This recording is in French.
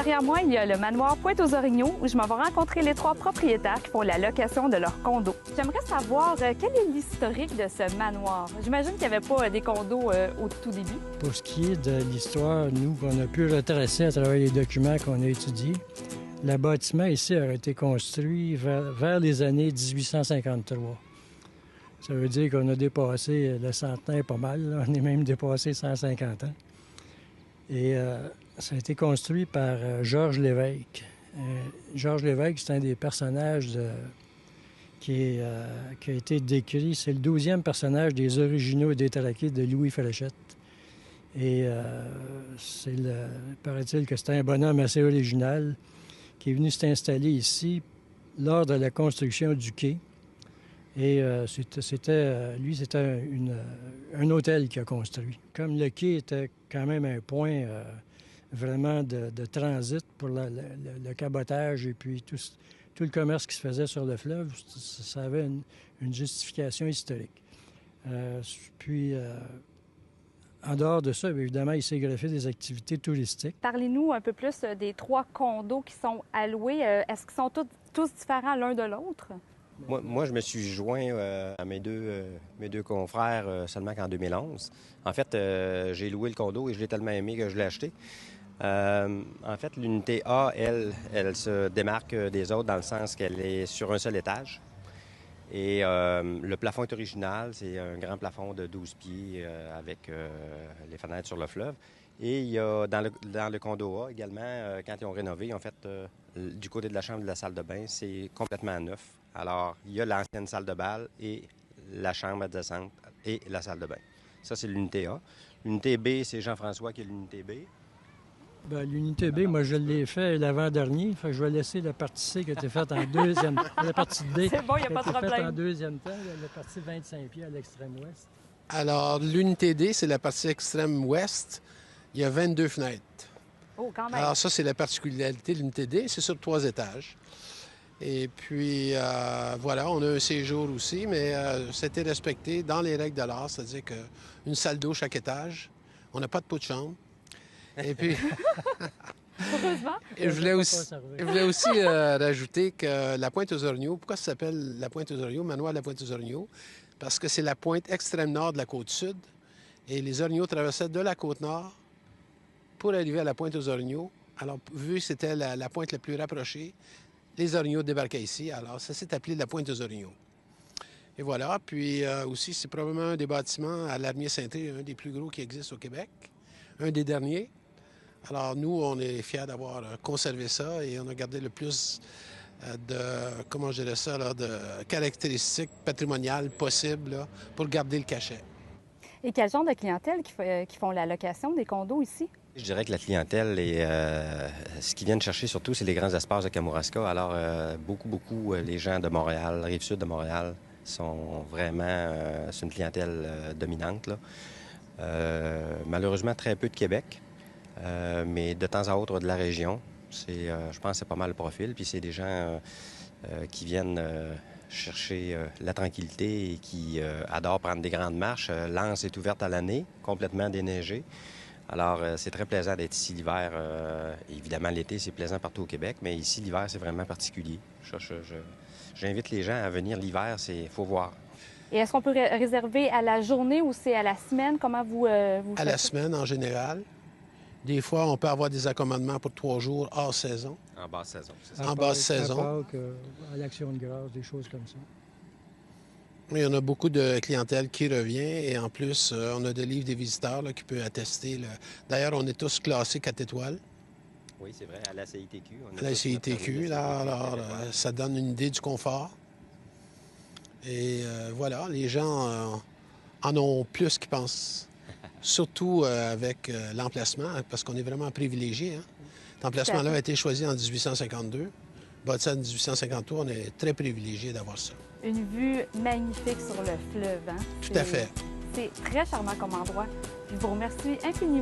Derrière moi, il y a le manoir Pointe-aux-Orignaux où je m'en vais rencontrer les 3 propriétaires qui font la location de leur condo. J'aimerais savoir quel est l'historique de ce manoir. J'imagine qu'il n'y avait pas des condos au tout début. Pour ce qui est de l'histoire, nous, qu'on a pu retracer à travers les documents qu'on a étudiés, le bâtiment ici a été construit vers les années 1853. Ça veut dire qu'on a dépassé le centenaire pas mal. Là. On est même dépassé 150 ans. Et ça a été construit par Georges Lévesque. Georges Lévesque, c'est un des personnages qui a été décrit. C'est le 12e personnage des Originaux et des Traqués de Louis Fréchette. Et paraît-il que c'était un bonhomme assez original qui est venu s'installer ici lors de la construction du quai. Et c'était un hôtel qu'il a construit. Comme le quai était quand même un point vraiment de transit pour le cabotage et puis tout le commerce qui se faisait sur le fleuve, ça avait une justification historique. En dehors de ça, évidemment, il s'est greffé des activités touristiques. Parlez-nous un peu plus des 3 condos qui sont alloués. Est-ce qu'ils sont tous différents l'un de l'autre? Moi, je me suis joint à mes deux confrères seulement qu'en 2011. En fait, j'ai loué le condo et je l'ai tellement aimé que je l'ai acheté. En fait, l'unité A, elle se démarque des autres dans le sens qu'elle est sur un seul étage. Et le plafond est original, c'est un grand plafond de 12 pieds avec les fenêtres sur le fleuve. Et il y a dans le condo A également, quand ils ont rénové, en fait, du côté de la chambre et de la salle de bain, c'est complètement neuf. Alors, il y a l'ancienne salle de bal et la chambre à descente et la salle de bain. Ça, c'est l'unité A. L'unité B, c'est Jean-François qui est l'unité B. Bien, l'unité B, moi, je l'ai fait l'avant-dernier. Fait que je vais laisser la partie C qui a été faite en deuxième temps. La partie D c'est bon, il n'y a pas de problème. faite en deuxième temps. La partie 25 pieds à l'extrême ouest. Alors, l'unité D, c'est la partie extrême ouest. Il y a 22 fenêtres. Oh, quand même. Alors, ça, c'est la particularité de l'unité D. C'est sur 3 étages. Et puis, voilà, on a un séjour aussi, mais c'était respecté dans les règles de l'art, c'est-à-dire qu'une salle d'eau chaque étage. On n'a pas de pot de chambre. Et puis... Heureusement. Et je voulais aussi rajouter que la Pointe-aux-Orignaux, pourquoi ça s'appelle la Pointe-aux-Orignaux, manoir de la Pointe-aux-Orignaux? Parce que c'est la pointe extrême nord de la côte sud. Et les Orignaux traversaient de la côte nord pour arriver à la Pointe-aux-Orignaux. Alors, vu que c'était la pointe la plus rapprochée, les Orignaux débarquaient ici. Alors, ça s'est appelé la Pointe-aux-Orignaux. Et voilà. Puis aussi, c'est probablement un des bâtiments à l'Armier-Saint-Thé, un des plus gros qui existe au Québec. Un des derniers. Alors, nous, on est fiers d'avoir conservé ça et on a gardé le plus comment je dirais ça, là, de caractéristiques patrimoniales possibles là, pour garder le cachet. Et quel genre de clientèle qui font la location des condos ici? Je dirais que la clientèle, ce qu'ils viennent chercher surtout, c'est les grands espaces de Kamouraska. Alors, beaucoup, les gens de Montréal, Rive-Sud de Montréal, sont vraiment... c'est une clientèle dominante, là. Malheureusement, très peu de Québec, mais de temps à autre de la région. Je pense que c'est pas mal le profil. Puis c'est des gens qui viennent chercher la tranquillité et qui adorent prendre des grandes marches. L'Anse est ouverte à l'année, complètement déneigée. Alors, c'est très plaisant d'être ici l'hiver. Évidemment, l'été, c'est plaisant partout au Québec, mais ici, l'hiver, c'est vraiment particulier. J'invite les gens à venir l'hiver, il faut voir. Et est-ce qu'on peut réserver à la journée ou c'est à la semaine? Comment vous faites? À la semaine, en général. Des fois, on peut avoir des accommodements pour 3 jours hors saison. En basse saison, c'est ça. En basse saison. À Pâques, à l'Action de grâce, des choses comme ça. Il y en a beaucoup de clientèle qui revient et en plus, on a des livres des visiteurs là, qui peuvent attester. D'ailleurs, on est tous classés 4 étoiles. Oui, c'est vrai, à la CITQ. À la CITQ, là, alors ça donne une idée du confort. Et voilà, les gens en ont plus qu'ils pensent. Surtout avec l'emplacement, parce qu'on est vraiment privilégié. Hein? Cet emplacement-là a été choisi en 1852. Bâti en 1853, on est très privilégié d'avoir ça. Une vue magnifique sur le fleuve. Hein? Tout à fait. C'est très charmant comme endroit. Je vous remercie infiniment.